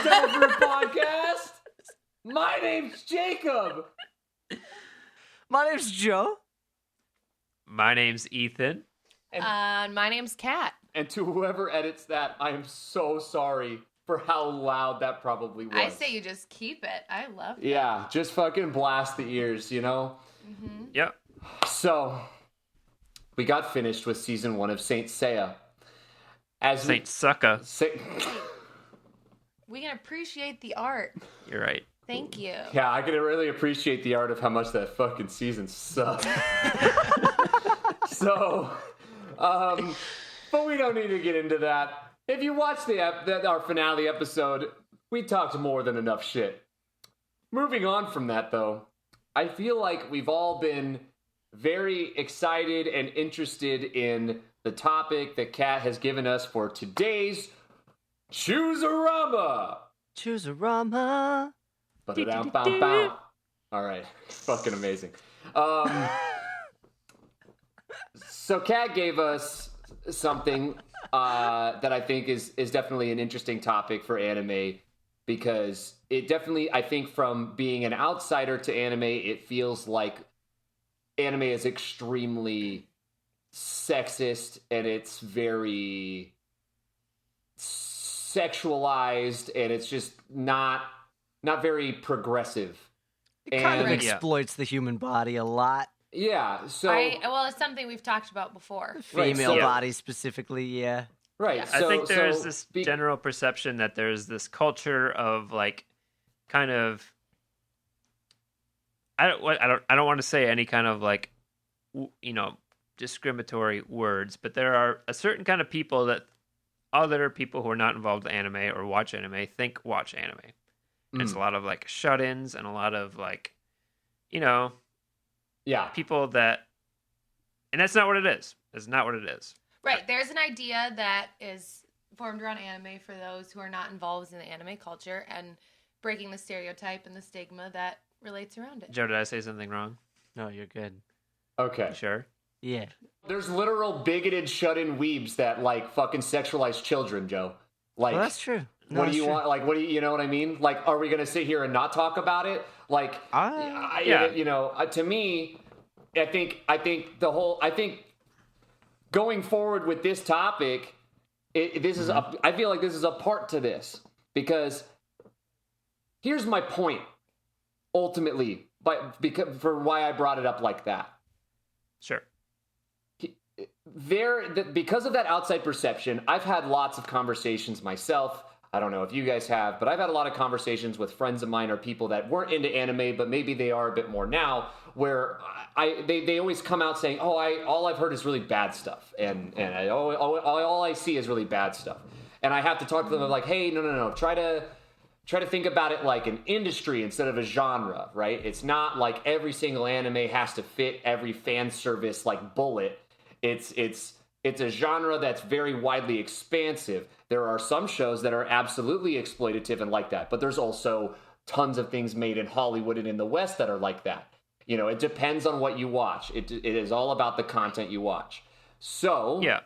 Devilfruit podcast. My name's Jacob. My name's Joe. My name's Ethan. And my name's Kat. And to whoever edits that, I am so sorry for how loud that probably was. I say you just keep it. I love it. Yeah, just fucking blast the ears, you know? Mm-hmm. Yep. So, we got finished with season 1 of Saint Seiya. Saint Sucka. We can appreciate the art. You're right. Thank you. Yeah, I can really appreciate the art of how much that fucking season sucked. So, but we don't need to get into that. If you watch our finale episode, we talked more than enough shit. Moving on from that, though, I feel like we've all been very excited and interested in the topic that Kat has given us for today's Choosarama. Choosarama. Ba-da-dum-bum-bum. All right, fucking amazing. So Kat gave us something that I think is definitely an interesting topic for anime, because it definitely, I think, from being an outsider to anime, it feels like anime is extremely sexist and it's very sexualized and it's just not very progressive. It kind of exploits the human body a lot. Yeah, so... well, it's something we've talked about before. Female body specifically, yeah. Right. Yeah. So, I think there's this general perception that there's this culture of, like, kind of... I don't want to say any kind of, like, discriminatory words, but there are a certain kind of people that other people who are not involved in anime or watch anime think watch anime. And it's a lot of, like, shut-ins and a lot of, like, people that... And that's not what it is. It's not what it is. Right. There's an idea that is formed around anime for those who are not involved in the anime culture and breaking the stereotype and the stigma that relates around it. Joe, did I say something wrong? No, you're good. Okay. You sure? Yeah. There's literal bigoted shut-in weebs that, like, fucking sexualize children, Joe. Like, well, that's true. No, what do you want? Like, you know what I mean? Like, are we going to sit here and not talk about it? Like, to me, I think going forward with this topic, I feel like this is a part to this, because here's my point, ultimately, for why I brought it up like that. Sure. Because of that outside perception, I've had lots of conversations myself. I don't know if you guys have, but I've had a lot of conversations with friends of mine or people that weren't into anime, but maybe they are a bit more now, where they always come out saying, all I've heard is really bad stuff, and all I see is really bad stuff. And I have to talk to them like, hey, no, try to think about it like an industry instead of a genre, right? It's not like every single anime has to fit every fan service like bullet. It's a genre that's very widely expansive. There are some shows that are absolutely exploitative and like that, but there's also tons of things made in Hollywood and in the West that are like that. It depends on what you watch. It is all about the content you watch. So, yeah.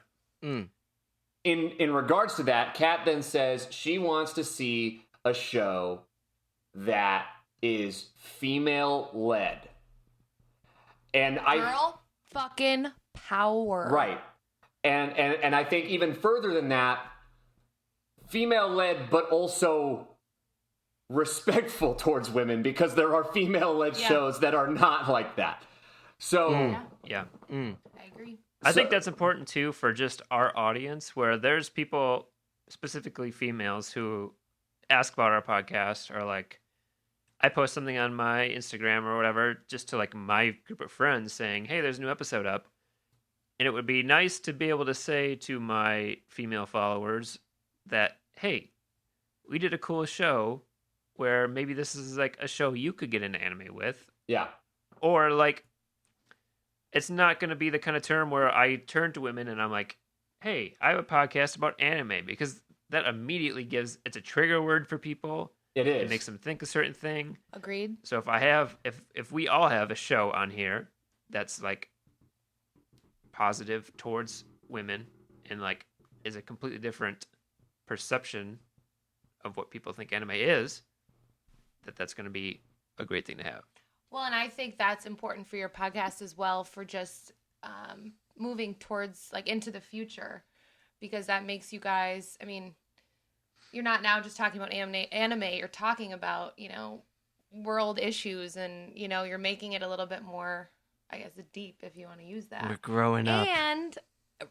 In regards to that, Kat then says she wants to see a show that is female-led. And Girl fucking power. Right. And I think even further than that, female-led, but also respectful towards women, because there are female-led shows that are not like that. So, I agree. I think that's important, too, for just our audience, where there's people, specifically females, who ask about our podcast, or, like, I post something on my Instagram or whatever, just to, like, my group of friends saying, hey, there's a new episode up. And it would be nice to be able to say to my female followers that, hey, we did a cool show where maybe this is like a show you could get into anime with. Yeah. Or like, it's not going to be the kind of term where I turn to women and I'm like, hey, I have a podcast about anime, because that immediately it's a trigger word for people. It is. It makes them think a certain thing. Agreed. So if we all have a show on here that's like positive towards women and like is a completely different perception of what people think anime is, that's going to be a great thing to have. Well, and I think that's important for your podcast as well, for just moving towards like into the future, because that makes you guys, I mean, you're not now just talking about anime, you're talking about, you know, world issues, and, you know, you're making it a little bit more, I guess, deep, if you want to use that. We're growing up. And,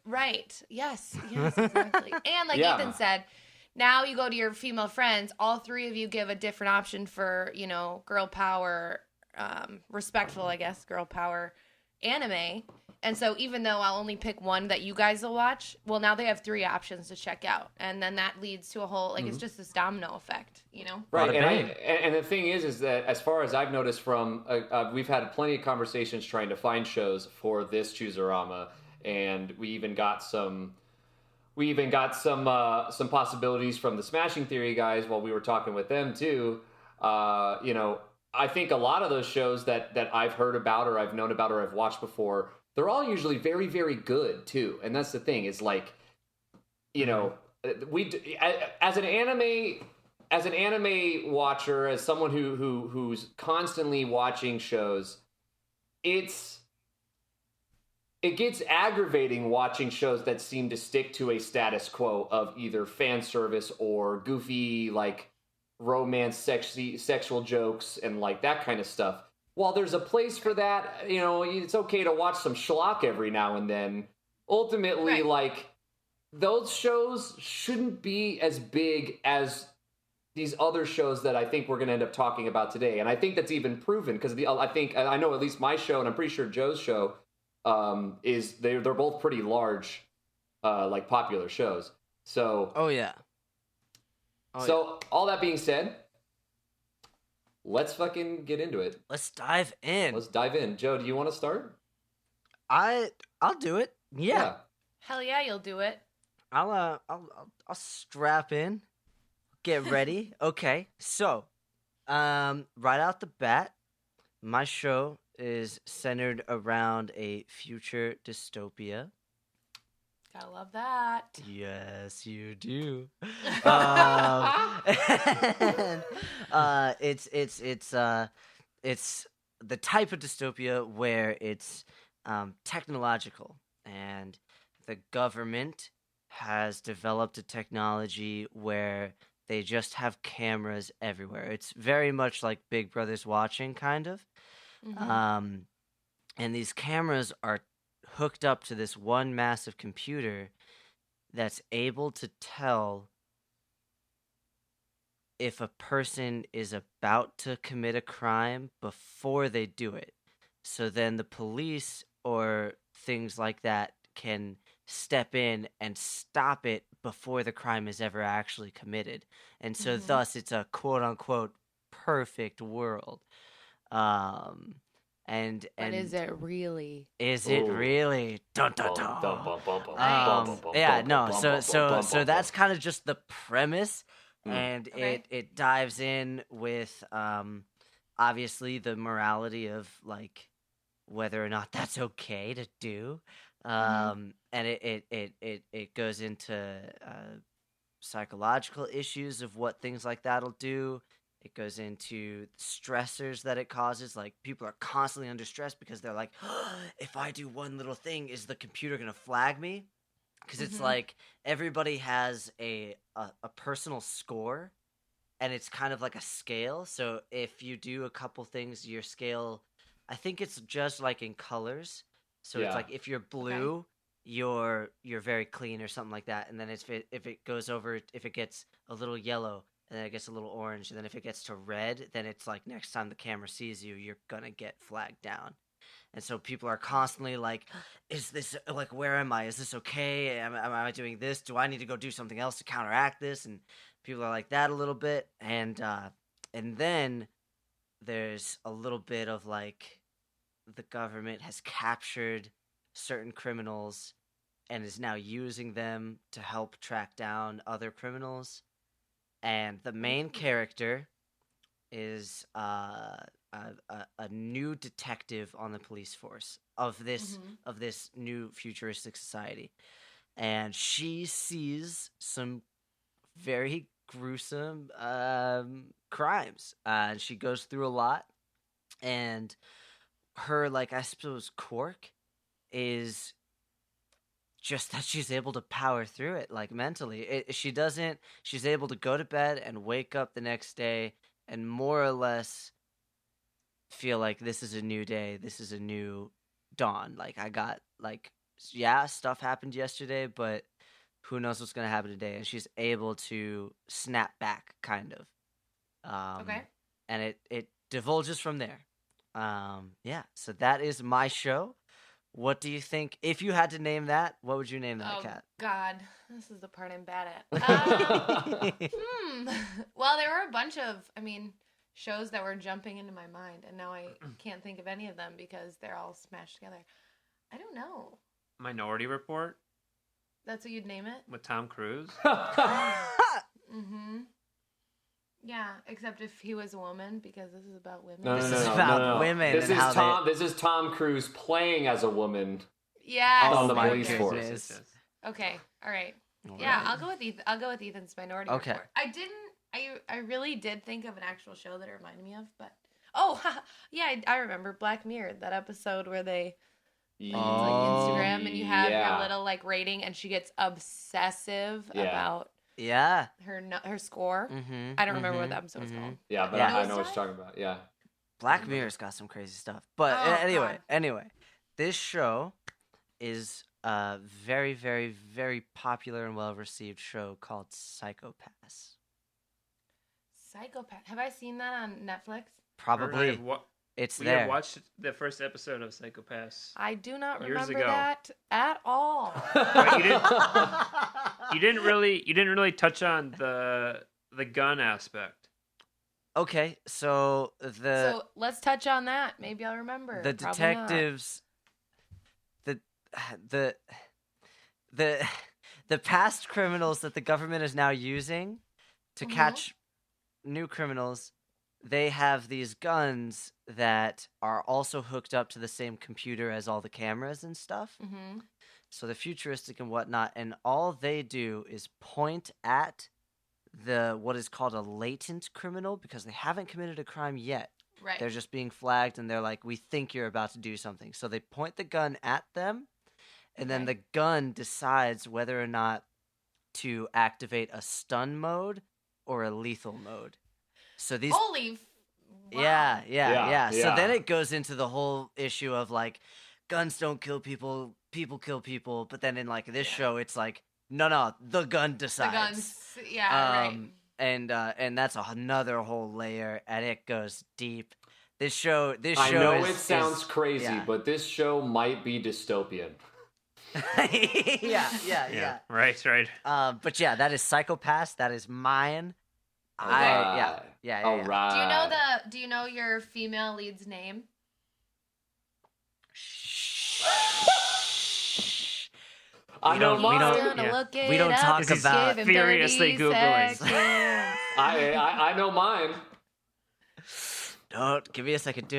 right. Yes, exactly. And like Ethan said, now you go to your female friends, all three of you give a different option for, you know, girl power, respectful, I guess, girl power anime. And so even though I'll only pick one that you guys will watch, well, now they have three options to check out. And then that leads to a whole, like, it's just this domino effect, you know? Right. And the thing is that as far as I've noticed from, we've had plenty of conversations trying to find shows for this Choosarama, and we even got some possibilities from the Smashing Theory guys while we were talking with them too. You know, I think a lot of those shows that I've heard about or I've known about or I've watched before, they're all usually very, very good too. And that's the thing, is like, you know, as an anime watcher, as someone who's constantly watching shows, it gets aggravating watching shows that seem to stick to a status quo of either fan service or goofy, like, romance, sexual jokes, and like that kind of stuff. While there's a place for that, you know, it's okay to watch some schlock every now and then. Ultimately, like, those shows shouldn't be as big as these other shows that I think we're going to end up talking about today. And I think that's even proven, because I know at least my show, and I'm pretty sure Joe's show, they're both pretty large, like, popular shows. So all that being said, let's fucking get into it. Let's dive in. Joe, do you want to start? I'll do it. Yeah. Hell yeah, you'll do it. I'll strap in. Get ready. Okay. So, right out the bat, my show is centered around a future dystopia. Gotta love that. Yes, you do. It's the type of dystopia where it's technological, and the government has developed a technology where they just have cameras everywhere. It's very much like Big Brother's watching, kind of. Mm-hmm. And these cameras are hooked up to this one massive computer that's able to tell if a person is about to commit a crime before they do it. So then the police or things like that can step in and stop it before the crime is ever actually committed. And so thus it's a quote-unquote perfect world. And is it really? Is it really? Dun, dun, dun. Yeah, no. So that's kind of just the premise, and it dives in with obviously the morality of, like, whether or not that's okay to do, and it goes into psychological issues of what things like that'll do. It goes into stressors that it causes. Like, people are constantly under stress because they're like, if I do one little thing, is the computer going to flag me? Because it's like everybody has a personal score, and it's kind of like a scale. So if you do a couple things, your scale, I think it's just like in colors. So it's like if you're blue, you're very clean or something like that. And then if it goes over, if it gets a little yellow, and then it gets a little orange, and then if it gets to red, then it's like next time the camera sees you, you're gonna get flagged down. And so people are constantly like, is this, like, where am I? Is this okay? Am I doing this? Do I need to go do something else to counteract this? And people are like that a little bit. And then there's a little bit of, like, the government has captured certain criminals and is now using them to help track down other criminals. And the main character is a new detective on the police force of this new futuristic society, and she sees some very gruesome crimes. And she goes through a lot, and her, like, I suppose, quirk is just that she's able to power through it, like, mentally. She's able to go to bed and wake up the next day and more or less feel like this is a new day, this is a new dawn. Like, I got, like, yeah, stuff happened yesterday, but who knows what's going to happen today. And she's able to snap back, kind of. Okay. And it divulges from there. Yeah, so that is my show. What do you think? If you had to name that, what would you name that, Kat? God, this is the part I'm bad at. Well, there were a bunch of, shows that were jumping into my mind, and now I can't think of any of them because they're all smashed together. I don't know. Minority Report That's what you'd name it? with Tom Cruise. Mm-hmm. Yeah, except if he was a woman, because this is about women. This is about women. This and is how This is Tom Cruise playing as a woman. Yes. On the my police force. goodness. Okay. All right. All Yeah, right. I'll go with Ethan's Minority Okay. Report. I really did think of an actual show that it reminded me of, but yeah, I remember Black Mirror, that episode where they it's like Instagram and you have your little like rating, and she gets obsessive about her score. Mm-hmm, I don't remember what the episode was called. Yeah, but I know what you're talking about. Yeah. Black Mirror's got some crazy stuff. But anyway, this show is a very, very, very popular and well-received show called Psychopaths. Psychopath. Have I seen that on Netflix? Probably. It's we there. had watched the first episode of Psychopaths. I do not years remember ago. that at all. But you didn't really touch on the gun aspect. Okay, so So let's touch on that. Maybe I'll remember. the Probably detectives, the past criminals that the government is now using to catch new criminals, they have these guns that are also hooked up to the same computer as all the cameras and stuff. Mm-hmm. So they're futuristic and whatnot, and all they do is point at what is called a latent criminal, because they haven't committed a crime yet. Right. They're just being flagged, and they're like, we think you're about to do something. So they point the gun at them, and then the gun decides whether or not to activate a stun mode or a lethal mode. So these Holy. Wow. Yeah. So then it goes into the whole issue of like, guns don't kill people, people kill people. But then in like this show, it's like, no, the gun decides. The guns. Yeah. Right. And that's another whole layer, and it goes deep. This show. I know it sounds crazy, but this show might be dystopian. yeah. Right. But yeah, that is Psychopaths. That is mine. All right. Do you know your female lead's name? I know mine. We don't talk about furiously Googling. I know mine. Don't give me a second.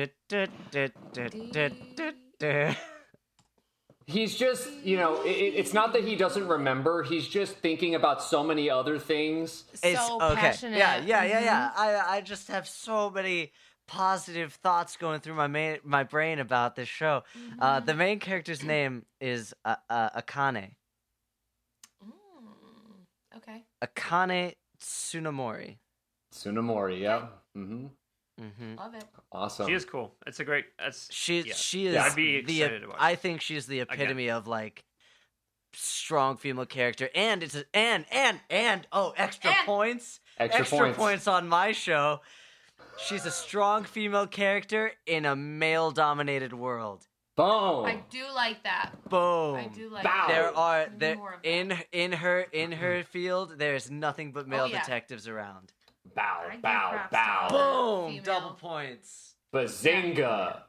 He's just, it's not that he doesn't remember. He's just thinking about so many other things. Passionate. Yeah. I just have so many positive thoughts going through my brain about this show. The main character's name is Akane. Okay. Akane Tsunemori. Tsunemori, yeah. Mm-hmm. Love it. Awesome. She is cool. It's a great. She is. I'd be excited to watch. I think she's the epitome of like strong female character, and it's extra points. Extra points on my show. She's a strong female character in a male-dominated world. Boom. I do like that. Boom. I do like that. In her field, there's nothing but male detectives around. Bow. Boom. Female. Double points. Bazinga.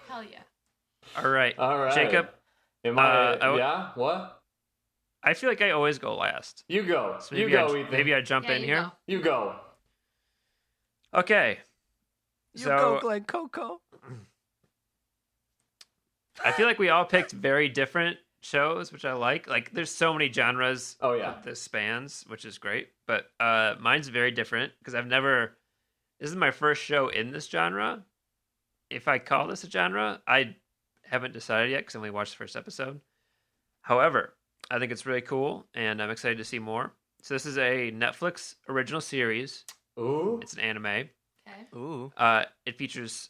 Hell yeah. All right. Jacob. Am I? What? I feel like I always go last. You go. So Ethan. Maybe I jump in here. Go. You go. Okay. You go, Glen Coco. I feel like we all picked very different shows, which I like. Like, there's so many genres Oh, yeah. that this spans, which is great. But mine's very different because this is my first show in this genre. If I call this a genre, I haven't decided yet because I only watched the first episode. However, I think it's really cool, and I'm excited to see more. So this is a Netflix original series. Ooh. It's an anime. Okay. Ooh. It features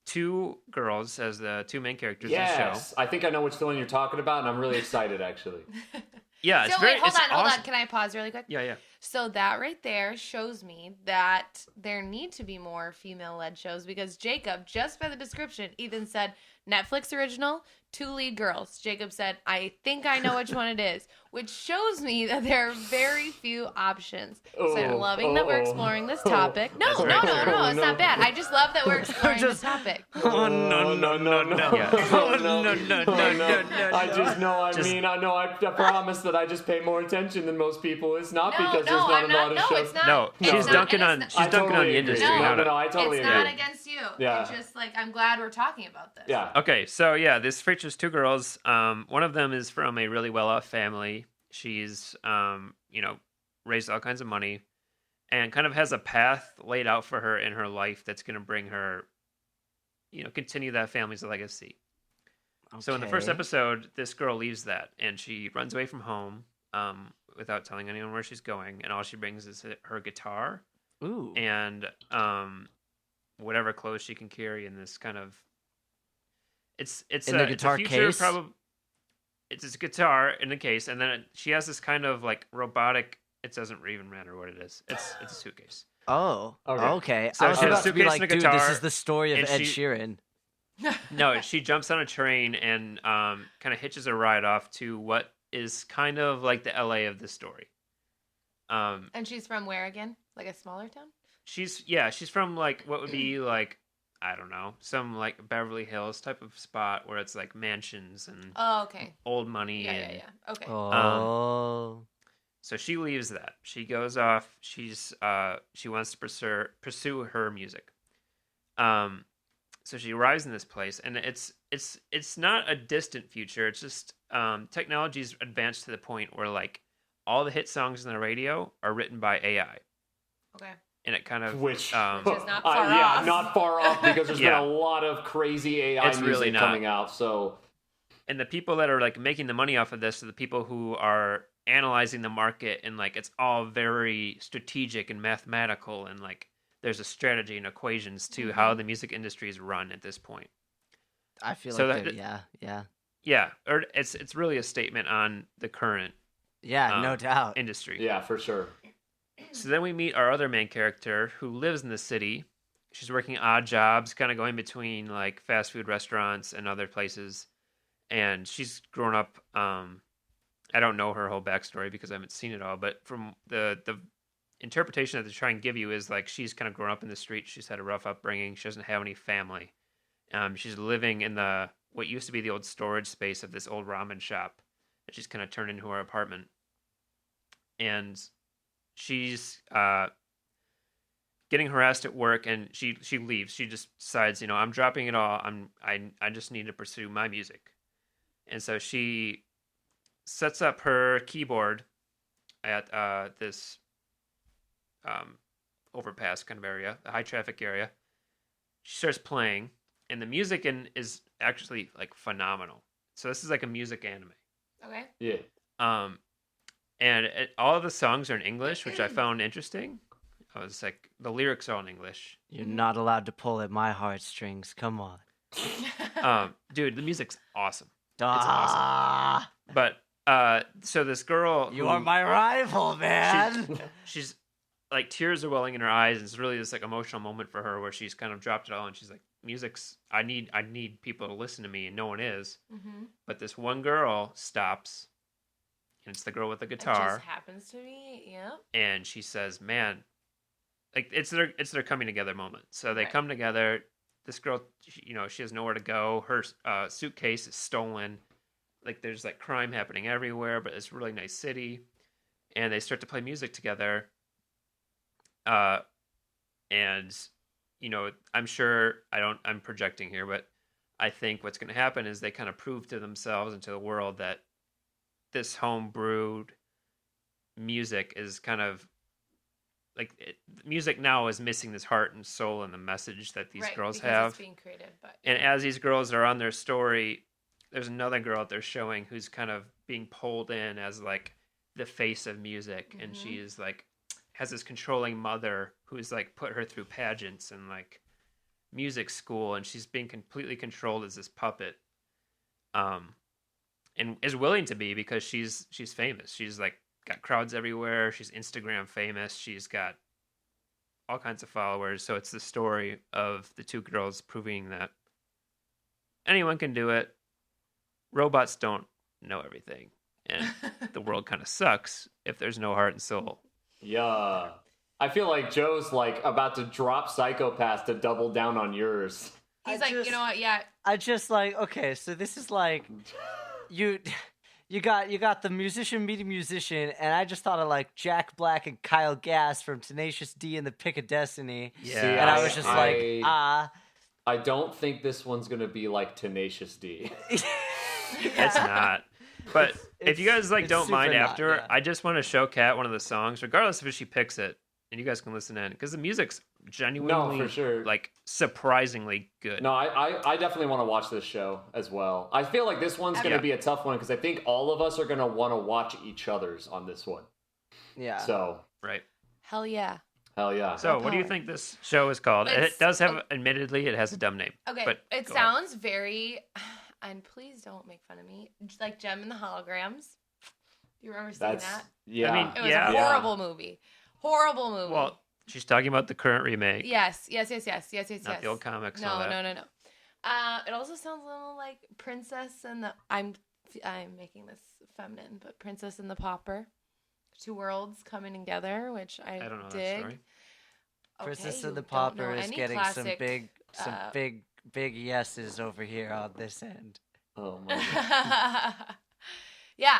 two girls as the two main characters in the show. Yes. I think I know which one you're talking about, and I'm really excited, actually. Yeah, it's So very. wait, hold it's on. awesome. Can I pause really quick? Yeah. So that right there shows me that there need to be more female-led shows because Jacob, just by the description, Ethan said Netflix original, 2 lead girls. Jacob said, I think I know which one it is, which shows me that there are very few options. So I'm loving that we're exploring this topic. No, That's no, right. no, no, it's not bad. I just love that we're exploring this topic. Oh no. Yeah. Oh no. I just know. I promise that I just pay more attention than most people. It's not because there's not a lot of shows. It's not. No, it's she's not, dunking and on it's not- the industry. No, I totally it's agree. not against you. Yeah. It's just like I'm glad we're talking about this. Yeah. Okay, so yeah, this features two girls. One of them is from a really well-off family. She's, raised all kinds of money, and kind of has a path laid out for her in her life that's going to bring her, continue that family's legacy. So in the first Okay. episode, this girl leaves that, and she runs away from home, without telling anyone where she's going, and all she brings is her guitar Ooh. and whatever clothes she can carry in this kind of. It's In the guitar it's a future case? It's this guitar in the case, and then she has this kind of like robotic. It doesn't even matter what it is. It's a suitcase. Oh. Okay. Okay. So I was she has a about to be suitcase like, and a dude, this guitar, is the story of and Ed she- Sheeran. No, she jumps on a train and kind of hitches a ride off to what is kind of like the LA of this story. And she's from where again? Like a smaller town? She's from like what would be like, I don't know, some like Beverly Hills type of spot where it's like mansions and Oh, okay. old money. Yeah. Okay. Oh. So she leaves that. She goes off. She wants to pursue her music. So she arrives in this place, and it's not a distant future. It's just technology's advanced to the point where like all the hit songs on the radio are written by AI, Okay. and it kind of Which is not far yeah, off. not far off because there's Yeah. been a lot of crazy AI It's music really not. coming out. So and the people that are like making the money off of this are the people who are analyzing the market, and like it's all very strategic and mathematical, and like there's a strategy and equations to how the music industry is run at this point. I feel So like that- yeah. Yeah, or it's really a statement on the current Yeah, no doubt. industry. yeah, for sure. So then we meet our other main character who lives in the city. She's working odd jobs, kind of going between like fast food restaurants and other places. And she's grown up. I don't know her whole backstory because I haven't seen it all, but from the interpretation that they try and give you is like she's kind of grown up in the street. She's had a rough upbringing. She doesn't have any family. She's living in what used to be the old storage space of this old ramen shop that she's kind of turned into her apartment. And she's getting harassed at work, and she leaves. She just decides, I'm dropping it all. I just need to pursue my music. And so she sets up her keyboard at this overpass kind of area, a high traffic area. She starts playing, and the music is actually like phenomenal. So this is like a music anime. Okay. Yeah. And all of the songs are in English, which I found interesting. I was like, the lyrics are all in English. You're not allowed to pull at my heartstrings. Come on. Dude, the music's awesome. Ah, But so this girl, you are my rival, man. she's like tears are welling in her eyes, and it's really this like emotional moment for her where she's kind of dropped it all, and she's like, music's I need people to listen to me, and no one is. Mm-hmm. But this one girl stops, and it's the girl with the It guitar. just happens to me. Yep. And she says, "Man, like it's their coming together moment." So they Right. come together. This girl, she has nowhere to go. Her suitcase is stolen. Like there's like crime happening everywhere, but it's a really nice city. And they start to play music together. And I'm sure I'm projecting here, but I think what's going to happen is they kind of prove to themselves and to the world that this home-brewed music is kind of like music now is missing this heart and soul and the message that these girls have. It's being created, but and as these girls are on their story, there's another girl that they're showing who's kind of being pulled in as like the face of music, and she is like has this controlling mother who's like put her through pageants and like music school, and she's being completely controlled as this puppet, and is willing to be because she's famous. She's like got crowds everywhere. She's Instagram famous. She's got all kinds of followers. So it's the story of the two girls proving that anyone can do it. Robots don't know everything, and the world kind of sucks if there's no heart and soul. Yeah. I feel like Joe's like about to drop Psychopaths to double down on yours. He's like, you know what? Yeah. I just like, okay, so this is like you got the musician meeting musician, and I just thought of like Jack Black and Kyle Gass from Tenacious D and the Pick of Destiny. Yeah. See, And I was just I don't think this one's gonna be like Tenacious D. It's not. But if you guys like don't mind after, I just want to show Kat one of the songs, regardless if she picks it, and you guys can listen in, because the music's genuinely, for sure, like surprisingly good. No, I definitely want to watch this show as well. I feel like this one's going to be a tough one because I think all of us are going to want to watch each other's on this one. Yeah. So right. Hell yeah. Hell yeah. So what do you think this show is called? It does have, admittedly, it has a dumb name. Okay, but it sounds very, and please don't make fun of me, like Gem and the Holograms. Do you remember seeing that? Yeah. I mean, it was a horrible movie. Horrible movie. Well, she's talking about the current remake. Yes. Not the old comics. No, and all that. no. It also sounds a little like Princess and the. I'm making this feminine, but Princess and the Pauper, two worlds coming together, which I don't know dig. that story. Princess you and the don't know Pauper is any getting classic, some big yeses over here on this end. Oh my God. Yeah.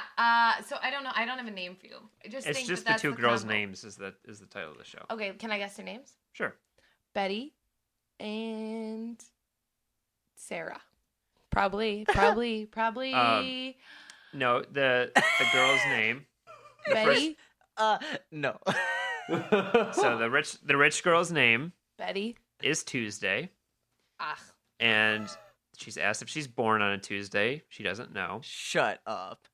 So I don't know. I don't have a name for you. I just It's think just that's the two girls' combo. names is the title of the show. Okay, can I guess their names? Sure. Betty and Sarah. Probably. No, the girl's name. Betty. No. So the rich girl's name Betty. is Tuesday, Ugh. and she's asked if she's born on a Tuesday. She doesn't know. Shut up.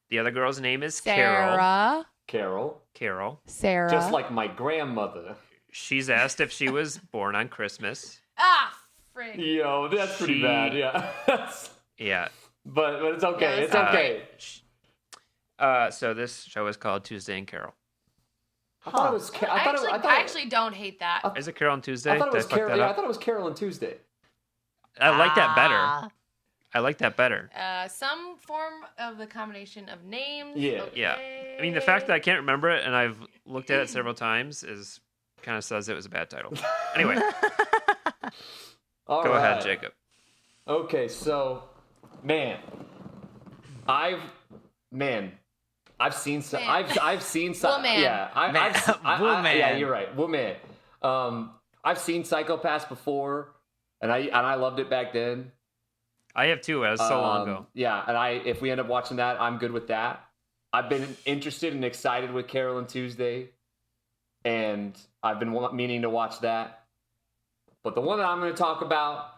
The other girl's name is Carol. Sarah. Carol. Sarah. Just like my grandmother. She's asked if she was born on Christmas. Ah, frig. Yo, that's pretty bad. Yeah. Yeah. But it's okay. Yeah, it's okay. So this show is called Tuesday and Carol. I thought it was. I actually don't hate that. Is it Carol and Tuesday? I thought it was Did I fuck Carol. that Yeah, I up? thought it was Carol and Tuesday. I like that better. I like that better. Some form of the combination of names. Yeah. Okay. Yeah. I mean, the fact that I can't remember it and I've looked at it several times is kind of says it was a bad title. Anyway, All go right. ahead, Jacob. Okay, so, I've seen some. I've seen some. Woman. Yeah, Woman. yeah, you're right. Woman. I've seen Psychopaths before, and I loved it back then. I have too. It was so long ago. Yeah, and if we end up watching that, I'm good with that. I've been interested and excited with Carol and Tuesday, and I've been meaning to watch that. But the one that I'm going to talk about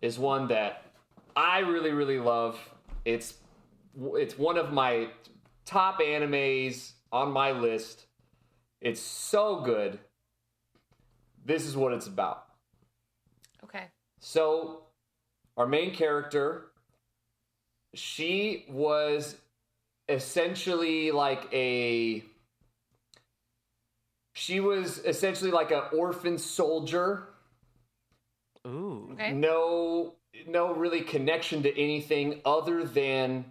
is one that I really, really love. It's one of my top animes on my list. It's so good. This is what it's about. Okay. So, our main character, she was essentially like an orphan soldier. Ooh. Okay. No really connection to anything other than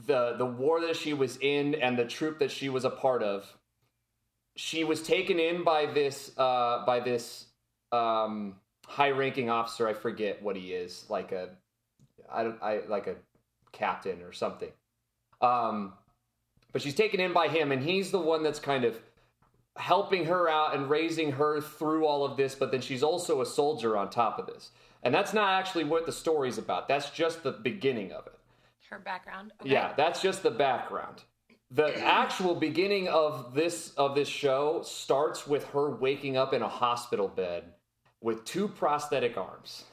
the war that she was in and the troop that she was a part of. She was taken in by this high-ranking officer. I forget what he is, like a captain or something. But she's taken in by him, and he's the one that's kind of helping her out and raising her through all of this. But then she's also a soldier on top of this. And that's not actually what the story's about. That's just the beginning of it. Her background. Okay. Yeah, that's just the background. The actual beginning of this show starts with her waking up in a hospital bed with 2 prosthetic arms.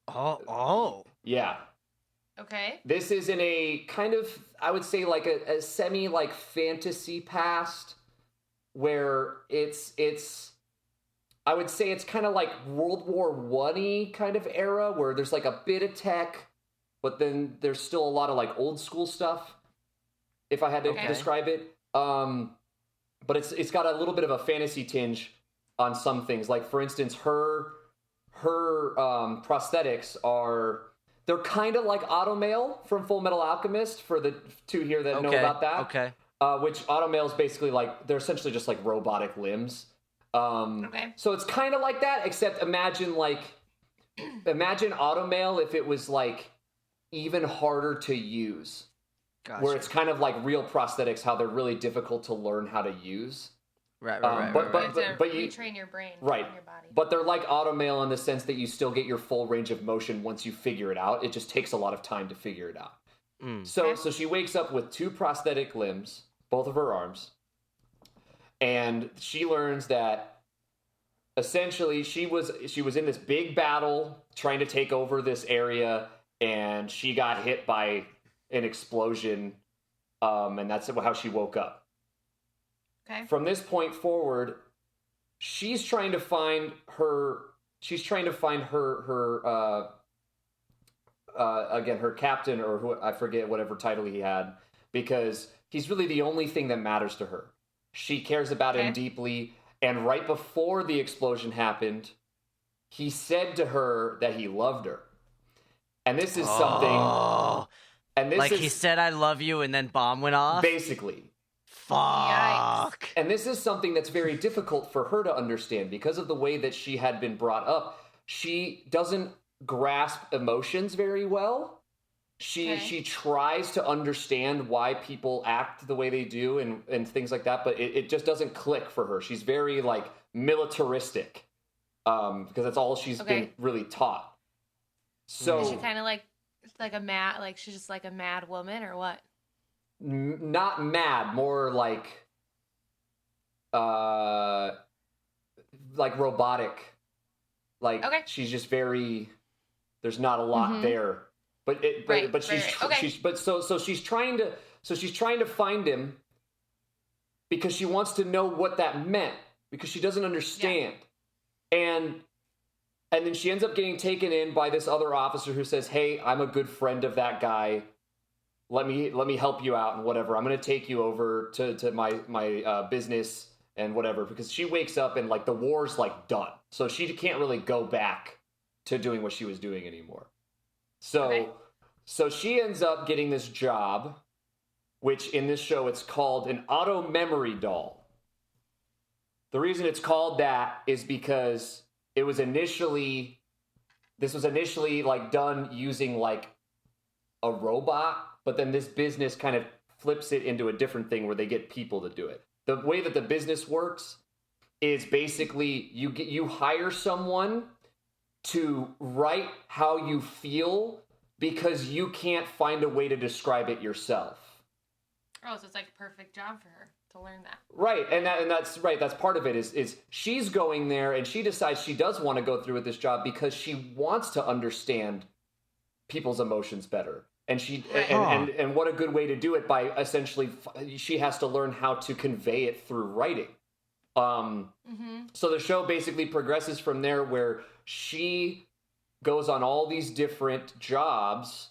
Oh. Yeah. Okay. This is in a kind of, I would say, like a semi like fantasy past where it's I would say it's kind of like World War I-y kind of era where there's like a bit of tech, but then there's still a lot of like old school stuff, if I had to describe it. But it's got a little bit of a fantasy tinge on some things. Like, for instance, her prosthetics they're kind of like Automail from Full Metal Alchemist, for the 2 here that know about that. Okay. Which Automail is basically like, they're essentially just like robotic limbs. So it's kind of like that, except imagine Automail if it was like even harder to use. Gotcha. Where it's kind of like real prosthetics, how they're really difficult to learn how to use. Right. But you retrain your brain, right? Your body. But they're like Automail in the sense that you still get your full range of motion once you figure it out. It just takes a lot of time to figure it out. So she wakes up with 2 prosthetic limbs, both of her arms, and she learns that essentially she was in this big battle trying to take over this area, and she got hit by an explosion, and that's how she woke up. Okay. From this point forward, she's trying to find her again, her captain, or who, I forget whatever title he had, because he's really the only thing that matters to her. She cares about him deeply, and right before the explosion happened, he said to her that he loved her. And this is something... And this he said, "I love you," and then bomb went off? Basically. Fuck. Yikes. And this is something that's very difficult for her to understand because of the way that she had been brought up. She doesn't grasp emotions very well. She tries to understand why people act the way they do and things like that, but it just doesn't click for her. She's very like militaristic because that's all she's been really taught. So is she kind of like a mad, like she's just like a mad woman, or what? Not mad, more like robotic. Like she's just very. There's not a lot there, but she's trying to find him because she wants to know what that meant because she doesn't understand, and then she ends up getting taken in by this other officer who says, "Hey, I'm a good friend of that guy. Let me help you out and whatever. I'm going to take you over to my business and whatever," because she wakes up and like the war's like done. So she can't really go back to doing what she was doing anymore. So she ends up getting this job, which in this show it's called an auto memory doll. The reason it's called that is because this was initially like done using like a robot, but then this business kind of flips it into a different thing where they get people to do it. The way that the business works is basically you hire someone to write how you feel because you can't find a way to describe it yourself. Oh, so it's like a perfect job for her to learn that. Right, and that's right. That's part of it. Is she's going there and she decides she does want to go through with this job because she wants to understand people's emotions better. And and what a good way to do it by essentially she has to learn how to convey it through writing. So the show basically progresses from there where she goes on all these different jobs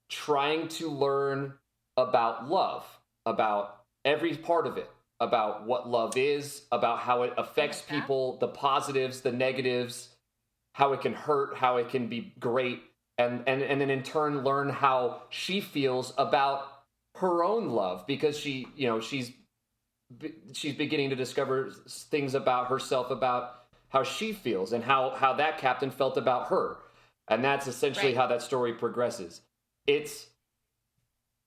trying to learn about love, about every part of it, about what love is, about how it affects people, the positives, the negatives, how it can hurt, how it can be great. And then in turn learn how she feels about her own love because she's beginning to discover things about herself, about how she feels and how that captain felt about her. And that's essentially how that story progresses. It's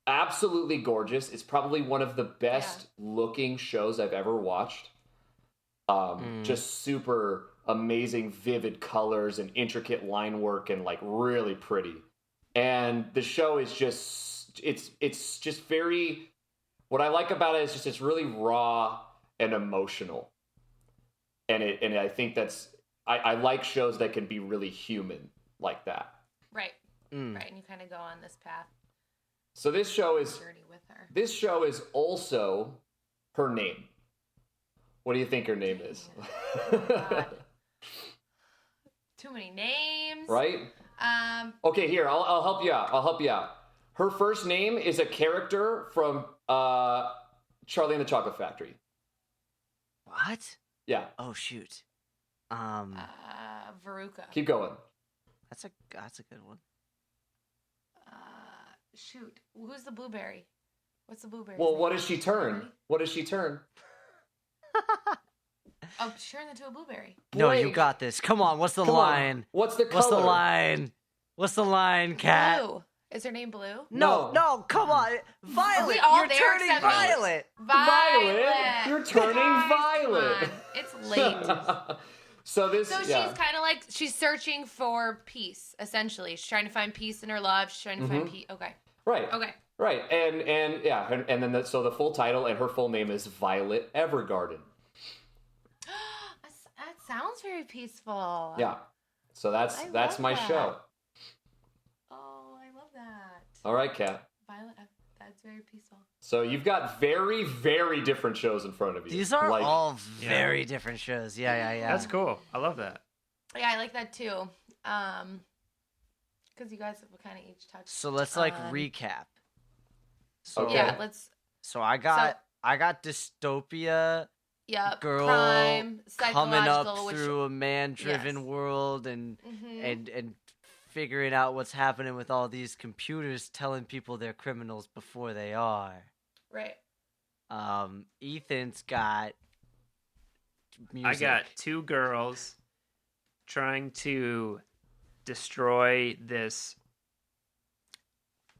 absolutely gorgeous. It's probably one of the best looking shows I've ever watched. Just super amazing, vivid colors and intricate line work and like really pretty. And the show is just it's just very. What I like about it is just it's really raw and emotional, and I think that's I like shows that can be really human like that. Right. Right, and you kind of go on this path. So this show is Journey with her. This show is also her name. What do you think her name is? Oh, God. Too many names. Right? Okay, here, I'll help you out. Her first name is a character from Charlie and the Chocolate Factory. What? Yeah. Oh shoot. Veruca. Keep going. That's a good one. Shoot. Who's the blueberry? What's the blueberry? Well, what does she turn? What does she turn? Oh, she turned into a blueberry. No, Wait. you got this. Come on, what's the Come on. line? What's the color? What's the line? What's the line, Cat? Blue. Is her name Blue? No, come on. Violet, we all you're there turning except me? violet. Violet. You're turning Guys, violet. come on. It's late. So She's kind of like, she's searching for peace, essentially. She's trying to find peace in her love. She's trying to find peace. Okay. Right. Okay. Right. And yeah, and then so the full title and her full name is Violet Evergarden. That sounds very peaceful. Yeah. So that's love my that. show. Oh, I love that. All right, Kat. Violet, that's very peaceful. So you've got very, very different shows in front of you. These are Like, all very different shows. Yeah. That's cool. I love that. Yeah, I like that too. Because you guys have kind of each touched. So let's recap. So Okay. Yeah, let's. So I got dystopia. Yep. Girl crime, coming up psychological, through a man-driven Yes. world and figuring out what's happening with all these computers telling people they're criminals before they are. Right. Ethan's got music. I got two girls trying to destroy this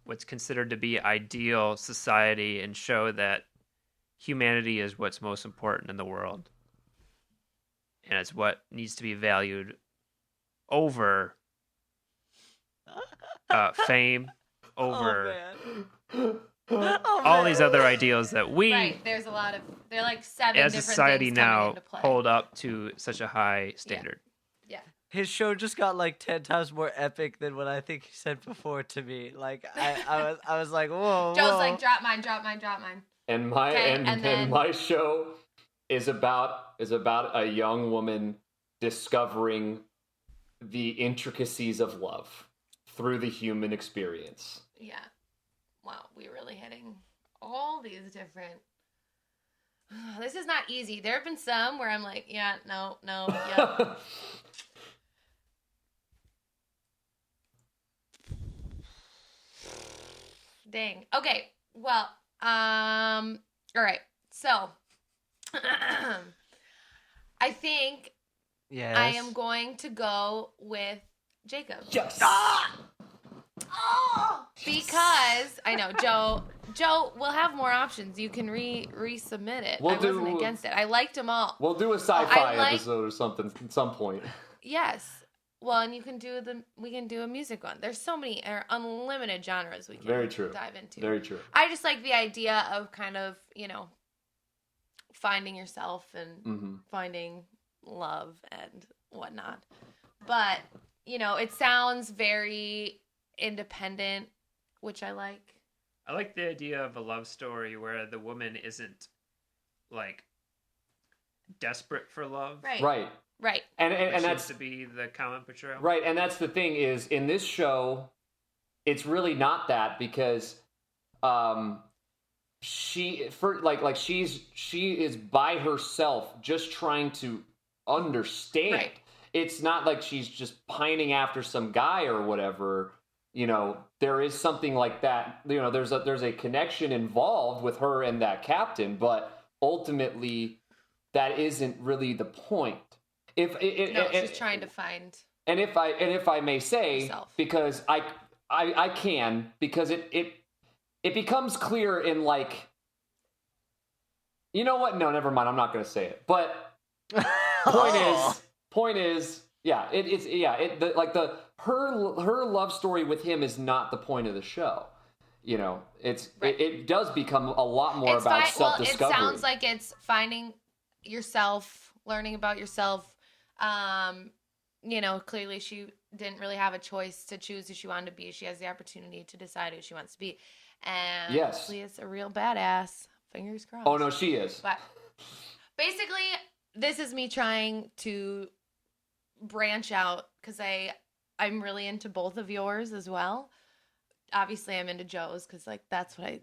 what's considered to be ideal society and show that humanity is what's most important in the world. And it's what needs to be valued over fame, over all these other ideals that we, Right. There's a lot of. They're like 7 as a different society things coming now, into play. hold up to such a high standard. Yeah. His show just got like 10 times more epic than what I think he said before to me. Like I was like, whoa. Joe's whoa. like, drop mine, drop mine, drop mine. And my Okay, and then- my show is about a young woman discovering the intricacies of love through the human experience. Yeah. Wow, we're really hitting all these different. This is not easy. There have been some where I'm like, yeah, no, yeah. Dang. Okay. Well, all right. So, I think Yes. I am going to go with Jacob. Yes. Because I know Joe will have more options. You can resubmit it. We'll I wasn't do- against it. I liked them all. We'll do a sci-fi I like- episode or something at some point. Yes. Well, and we can do a music one. There's so many unlimited genres we can Very true. dive into. Very true. I just like the idea of kind of, finding yourself and Mm-hmm. finding love and whatnot. But, it sounds very independent, which I like. I like the idea of a love story where the woman isn't like desperate for love. Right. Right. Right. And Which and seems that's to be the common portrayal. right. And that's the thing is in this show, it's really not that because she is by herself just trying to understand. Right. It's not like she's just pining after some guy or whatever. There is something like that. There's a connection involved with her and that captain, but ultimately that isn't really the point. She's trying to find. And if I may say, Herself. because I can, because it becomes clear in like, you know what? No, never mind. I'm not going to say it. But point is, Point is, her love story with him is not the point of the show. It does become a lot more about self-discovery. Well, it sounds like it's finding yourself, learning about yourself. Clearly she didn't really have a choice to choose who she wanted to be. She has the opportunity to decide who she wants to be. And Leslie is a real badass. Fingers crossed. Oh, no, she is. But basically, this is me trying to branch out because I'm really into both of yours as well. Obviously, I'm into Joe's because that's what I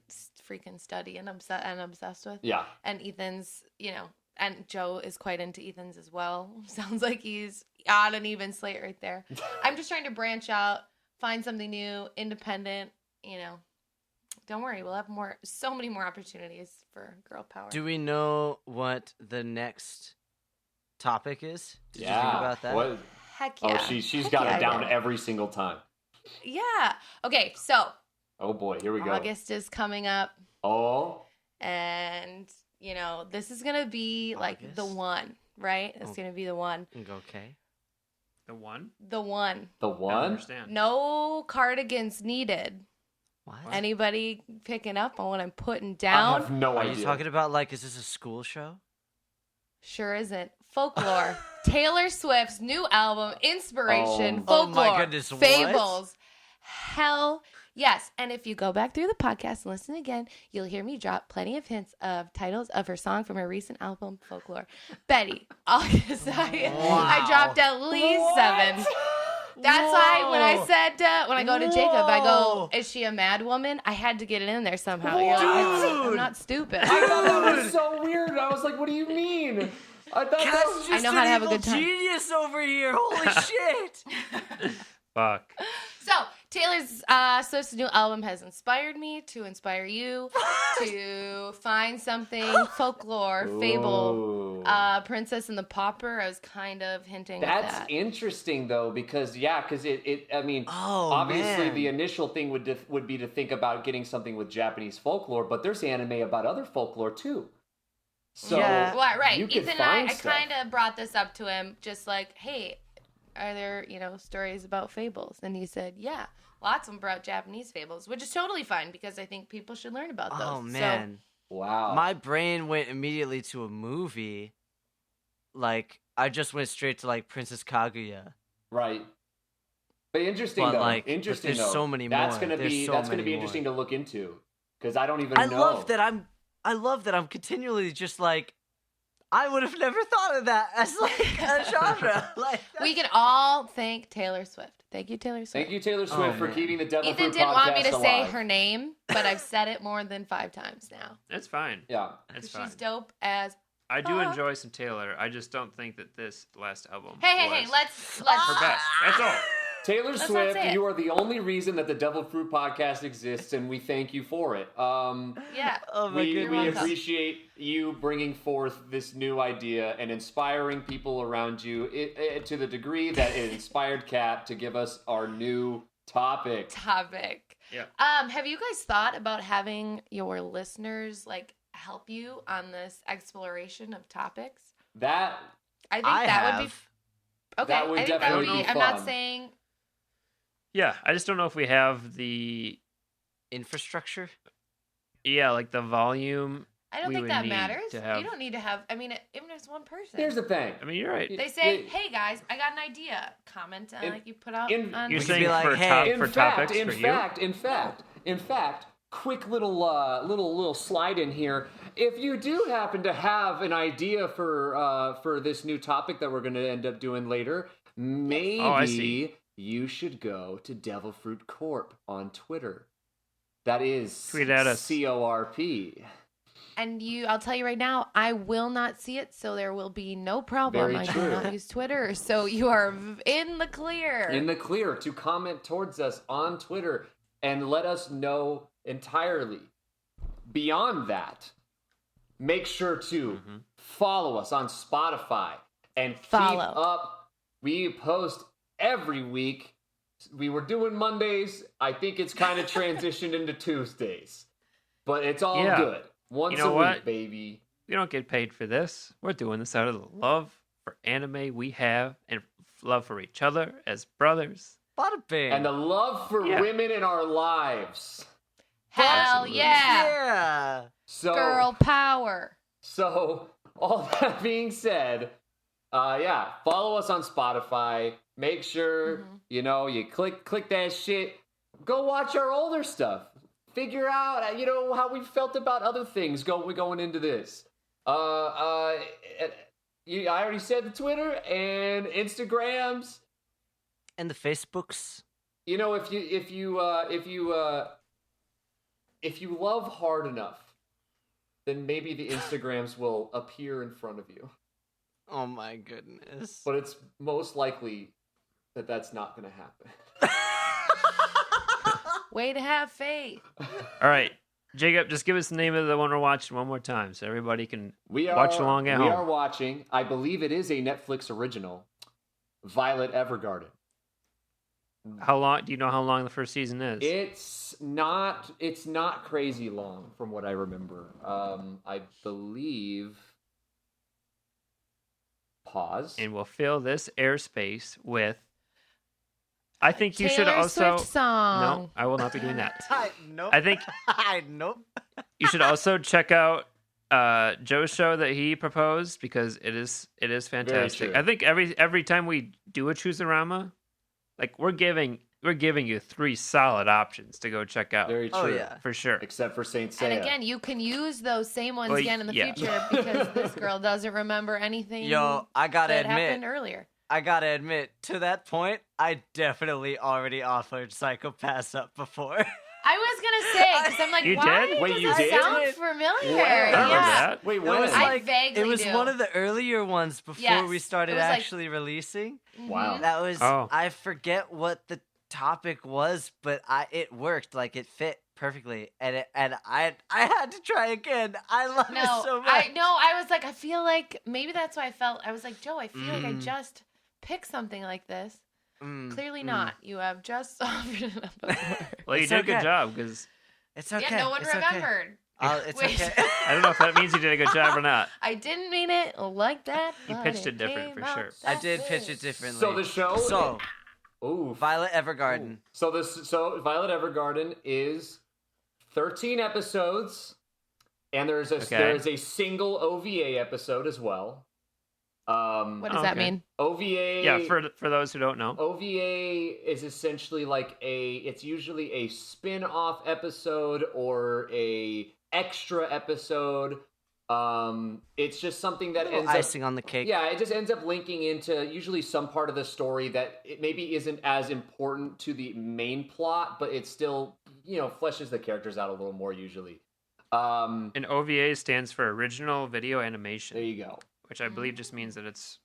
freaking study and I'm obsessed with. Yeah. And Ethan's, and Joe is quite into Ethan's as well. Sounds like he's on an even slate right there. I'm just trying to branch out, find something new, independent. Don't worry, we'll have so many more opportunities for girl power. Do we know what the next topic is? Did you think about that? What? Heck yeah. Oh, she's got it down every single time. Yeah. Okay, so. Oh boy, here we go. August is coming up. Oh. And, this is going to be August? the one, right? It's going to be the one. Okay. The one? The one. The I don't one? understand. No cardigans needed. What? Anybody picking up on what I'm putting I down? have no Are idea. you talking about, is this a school show? Sure isn't. Folklore. Taylor Swift's new album, Inspiration, Oh. Oh my Folklore, goodness, what? Fables. Hell yes. And if you go back through the podcast and listen again, you'll hear me drop plenty of hints of titles of her song from her recent album, Folklore. Betty, August. I dropped at least 7. That's why when I said, when I go to Jacob, I go, is she a mad woman? I had to get it in there somehow. You're like, I'm not stupid. I thought that was so weird. I was like, what do you mean? I thought that was I know how to have a good time. Genius over here. Holy shit. Fuck. So, Taylor Swift's new album has inspired me to inspire you to find something folklore, fable, Princess and the Pauper. I was kind of hinting at that. That's interesting, though, because obviously man. the initial thing would be to think about getting something with Japanese folklore, but there's anime about other folklore, too. So, Yeah. Well, right. you could Ethan and find I stuff. kind of brought this up to him, just like, hey, are there, stories about fables? And he said, yeah, lots of them about Japanese fables, which is totally fine because I think people should learn about those. Oh, man. Wow. My brain went immediately to a movie. I just went straight to, Princess Kaguya. Right. But interesting, But, though. but Interesting, there's though. so many that's more. Gonna There's be so that's many gonna be more. interesting to look into because I don't even I know. love that I'm continually just I would have never thought of that as a genre. we can all thank Taylor Swift. Thank you, Taylor Swift. Thank you, Taylor Swift, for man. keeping the Devilfruit Ethan didn't want me to podcast say alive. her name, but I've said it more than 5 times now. That's fine. Yeah. That's fine. She's dope as. I do fuck. enjoy some Taylor. I just don't think that this last album Hey, was let's. her best. That's all. Taylor Let's not Swift, say it. you are the only reason that the Devilfruit podcast exists, and we thank you for it. Yeah. Oh my we goodness. appreciate you bringing forth this new idea and inspiring people around you to the degree that it inspired Kat to give us our new topic. Yeah. Have you guys thought about having your listeners help you on this exploration of topics? That I think that would be okay. That would I think that would definitely be. be I'm not fun. saying. Yeah, I just don't know if we have the Infrastructure? the volume. I don't we think would that need matters. to have- You don't need to have. I mean, even if it's one person. here's the thing. I mean, you're right. They say, It- "Hey guys, I got an idea." Comment you put out. in- on You're could saying be like, for, hey, In for fact, topics in for fact, quick little slide in here. If you do happen to have an idea for this new topic that we're going to end up doing later, maybe I see. you should go to Devilfruit Corp on Twitter. That is Tweet at us. CORP. And I'll tell you right now, I will not see it, so there will be no problem. Very I true. do not use Twitter, so you are in the clear. In the clear to comment towards us on Twitter and let us know entirely. Beyond that, make sure to follow us on Spotify and keep up. We post every week. We were doing Mondays. I think it's kind of transitioned into Tuesdays, but it's all Yeah. good. Once You know a what? week, baby. We don't get paid for this. We're doing this out of the love for anime we have and love for each other as brothers. Bada bing. And the love for women in our lives. Hell Absolutely. yeah. So, Girl power. So, all that being said, follow us on Spotify. Make sure, you click that shit. Go watch our older stuff. Figure out, how we felt about other things going into this. I already said the Twitter and Instagrams. And the Facebooks. If you love hard enough, then maybe the Instagrams will appear in front of you. Oh my goodness. But it's most likely that that's not going to happen. Way to have faith. All right, Jacob, just give us the name of the one we're watching one more time so everybody can watch along at home. We are watching, I believe it is a Netflix original, Violet Evergarden. How long? Do you know how long the first season is? It's not crazy long from what I remember. I believe. Pause. And we'll fill this airspace with. I think you should Taylor also. Swift song. No, I will not be doing that. Nope. I think Nope. you should also check out Joe's show that he proposed because it is fantastic. true. I think every time we do a Choosarama, like we're giving you 3 solid options to go check out. Very true. Oh, yeah. For sure. Except for Saint Seiya. And again, you can use those same ones Well, again in the yeah. future because this girl doesn't remember anything Yo, I gotta that admit, happened earlier. to that point, I definitely already offered Psychopaths up before. I was gonna say because I'm like, You why did? Wait, does you that did? sound familiar? Where? I remember Yeah. that. Wait, It when? was I like vaguely it was do. one of the earlier ones before Yes, we started it was like- actually releasing. Wow. That was Oh. I forget what the topic was, but it worked, like it fit perfectly, and I had to try again. I love it so much. I was like, I feel like maybe that's why I felt. I was like, Joe, I feel like I just picked something like this. Clearly not. You have just offered it up before. Well, you It's did a good okay. job because It's okay. Yeah, no one it's okay. remembered. It's Wait. okay. I don't know if that means you did a good job or not. I didn't mean it like that. You but pitched it different, came for sure. out I that did way. pitch it differently. So the show. So Ooh. Violet Evergarden. So Violet Evergarden is 13 episodes, and there's a single OVA episode as well. What does that Okay. mean? OVA. Yeah, for those who don't know. OVA is essentially like it's usually a spin-off episode or a extra episode. It's just something that ends up Icing on the cake. Yeah, it just ends up linking into usually some part of the story that it maybe isn't as important to the main plot, but it still, fleshes the characters out a little more usually. And OVA stands for Original Video Animation, There you go. which I believe just means that it's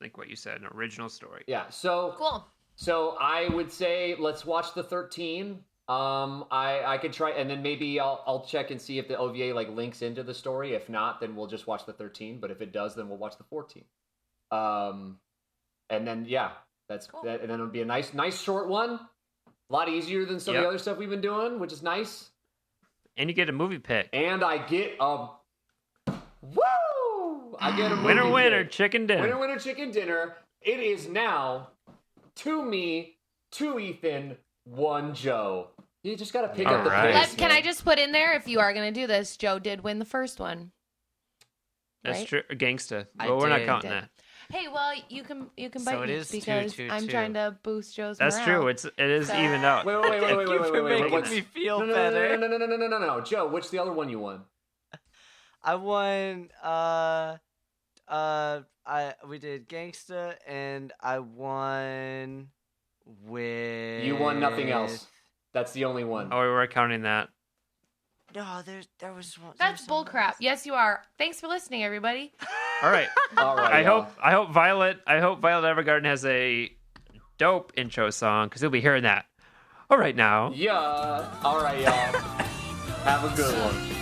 like what you said, an original story. Yeah, so Cool. So I would say let's watch the 13. I could try, and then maybe I'll check and see if the OVA links into the story. If not, then we'll just watch the 13. But if it does, then we'll watch the 14. And then that's Cool. that, and then it'll be a nice short one. A lot easier than some of the other stuff we've been doing, which is nice. And you get a movie pick. And I get a I get a movie Winner, pick. chicken dinner. Winner, chicken dinner. It is now 2 me, 2 Ethan, 1 Joe. You just got to pick up the Alright. pace. Can I man. just put in there, if you are going to do this, Joe did win the first one. That's right? true. Gangsta. I Well, we're not did. counting that. Hey, well, you can So bite it me is because 2-2-2. I'm trying to boost Joe's That's morale. true. It is So- evened out. Wait. Thank you for making What's- me feel no, better. No. Joe, what's the other one you won? I won. We did Gangsta, and I won with. You won nothing else. That's the only one. Oh, we were counting that. No, there was one. That's bullcrap. Yes, you are. Thanks for listening, everybody. All right. All right. I y'all. hope Violet Evergarden has a dope intro song because you'll be hearing that. All right now. Yeah. All right, y'all. Have a good one.